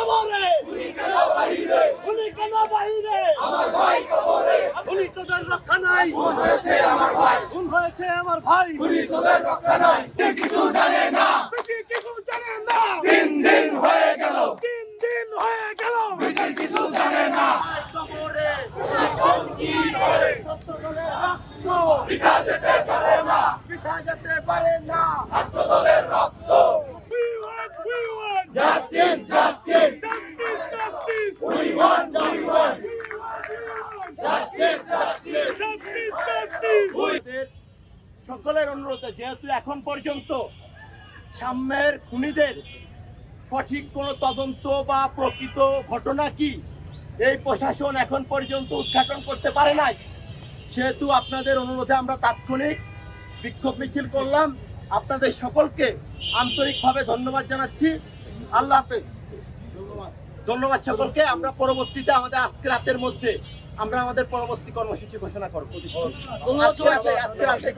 কবরে, খুনি কেন বাহিরে, আমার ভাই কবরে, খুনি তোদের রক্ষা নাই, খুন হয়েছে আমার ভাই, খুন হয়েছে আমার ভাই, খুনি তোদের রক্ষা নাই, কিছু জানে না, কিছু জানে না, দিন দিন হয়ে গেল, দিন দিন হয়ে গেল, কিছু জানে না, কবরে শাসন কি করে, ছাত্র দলের রক্ত পিতা যেতে পারে না, পিতা যেতে পারে না, ছাত্র দলের রক্ত। We want justice, justice, justice, justice. We want justice. Justice, justice, justice, justice. সকলের অনুরোধে যেহেতু এখন পর্যন্ত সাম্যের খুনিদের সঠিক কোনো তদন্ত বা প্রকৃত ঘটনা কি এই প্রশাসন এখন পর্যন্ত উদ্ঘাটন করতে পারে নাই, সেহেতু আপনাদের অনুরোধে আমরা তাৎক্ষণিক বিক্ষোভ মিছিল করলাম। আপনাদের সকলকে আন্তরিকভাবে ধন্যবাদ জানাচ্ছি। আল্লাহ হাফেজ। ধন্যবাদ সকলকে। আমরা পরবর্তীতে আমাদের আজকে রাতের মধ্যে আমরা আমাদের পরবর্তী কর্মসূচি ঘোষণা করব। আজকে রাতে